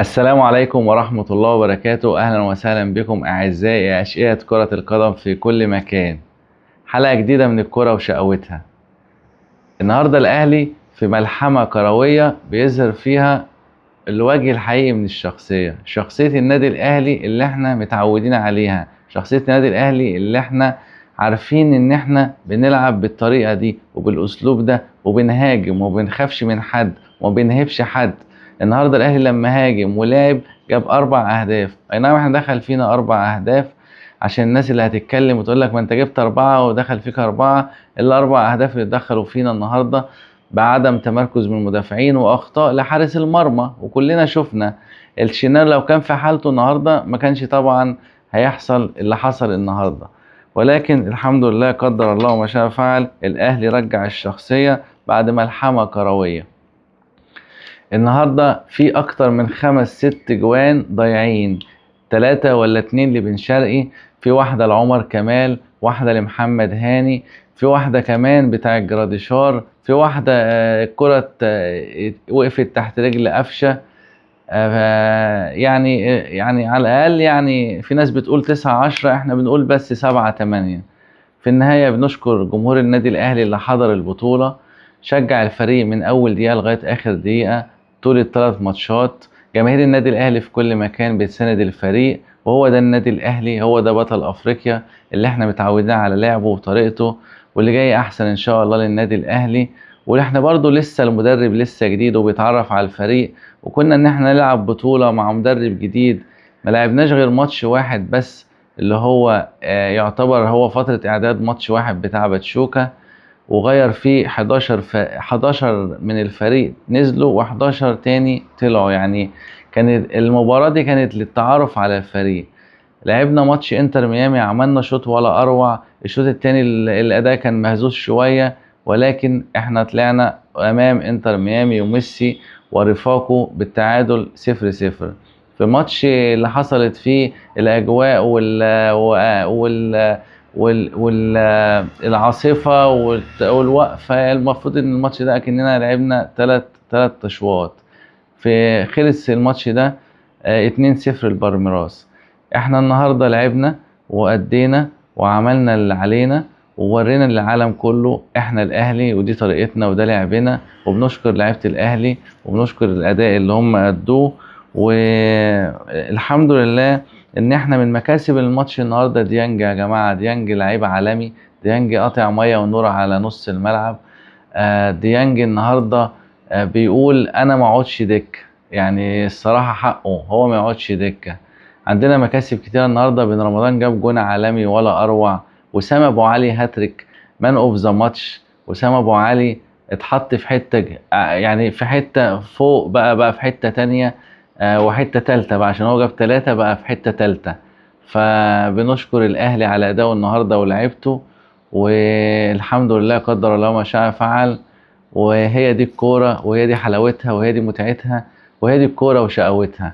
السلام عليكم ورحمة الله وبركاته. أهلا وسهلا بكم أعزائي أشقية كرة القدم في كل مكان. حلقة جديدة من الكرة وشقوتها. النهاردة الأهلي في ملحمة كروية بيظهر فيها الوجه الحقيقي من شخصية النادي الأهلي اللي احنا متعودين عليها، شخصية النادي الأهلي اللي احنا عارفين ان احنا بنلعب بالطريقة دي وبالأسلوب ده وبنهاجم وبنخافش من حد ومبنهبش حد. النهاردة الأهلي لما هاجم ولعب جاب 4 أهداف، أي نعم احنا دخل فينا 4 أهداف. عشان الناس اللي هتتكلم وتقول لك ما انت جبت 4 ودخل فيك 4، ال4 أهداف اللي دخلوا فينا النهاردة بعدم تمركز من المدافعين واخطاء لحارس المرمى، وكلنا شفنا الشناوي لو كان في حالته النهارده ما كانش طبعا هيحصل اللي حصل النهارده. ولكن الحمد لله قدر الله ما شاء فعل، الاهلي رجع الشخصيه بعد ملحمه كرويه. النهارده في اكتر من 5 6 جوان ضايعين، 3 ولا 2 لبن شرقي، في واحدة لعمر كمال، واحدة لمحمد هاني، في واحدة كمان بتاع الجراديشار، في واحدة كرة وقفت تحت رجل قفشة. يعني على الأقل، يعني في ناس بتقول 9 10، احنا بنقول بس 7 8. في النهاية بنشكر جمهور النادي الأهلي اللي حضر البطولة، شجع الفريق من أول دقيقة لغاية آخر دقيقة طول ال3 ماتشات. جماهير النادي الأهلي في كل مكان بتساند الفريق، وهو ده النادي الأهلي، هو ده بطل أفريقيا اللي احنا متعودين على لعبه وطريقته، واللي جاي أحسن إن شاء الله للنادي الأهلي. واحنا برضو لسه المدرب لسه جديد وبيتعرف على الفريق، وكنا إن احنا نلعب بطولة مع مدرب جديد. ما لعبناش غير ماتش واحد بس، اللي هو يعتبر هو فترة إعداد ماتش واحد بتاع باتشوكا، وغير فيه 11 من الفريق نزلوا و11 تاني طلعوا. يعني كانت المباراة دي كانت للتعارف على الفريق. لعبنا ماتش انتر ميامي، عملنا شوط ولا اروع. الشوط التاني الاداء كان مهزوز شوية، ولكن احنا طلعنا امام انتر ميامي وميسي ورفاقه بالتعادل 0-0. في الماتش اللي حصلت فيه الاجواء والعاصفة والوقفة، المفروض ان الماتش ده اكننا لعبنا تلات اشواط. خلص الماتش ده 2-0 لبالميراس. احنا النهاردة لعبنا وأدينا وعملنا اللي علينا وورينا للعالم كله احنا الاهلي، ودي طريقتنا وده لعبنا، وبنشكر لعيبة الاهلي وبنشكر الاداء اللي هم ادوه. والحمد لله ان احنا من مكاسب الماتش النهارده ديانج. يا جماعة ديانج لعيب عالمي، ديانج قاطع مية ونور على نص الملعب. ديانج النهارده بيقول انا ما اقعدش دكة، يعني الصراحة حقه هو ما يقعدش دكة. عندنا مكاسب كتير النهارده، بن رمضان جاب جون عالمي ولا اروع، وسام ابو علي هاتريك مان اوف ذا ماتش. وسام ابو علي اتحط في حته يعني في حته فوق بقى في حته تانية، وحته تالتة بقى عشان هو جاب 3 بقى في حته تالتة. فبنشكر الاهلي على اداؤه النهارده ولعبته، والحمد لله قدر الله ما شاء فعل. وهي دي الكوره، وهي دي حلاوتها، وهي دي متعتها، وهي دي الكوره وشقاوتها.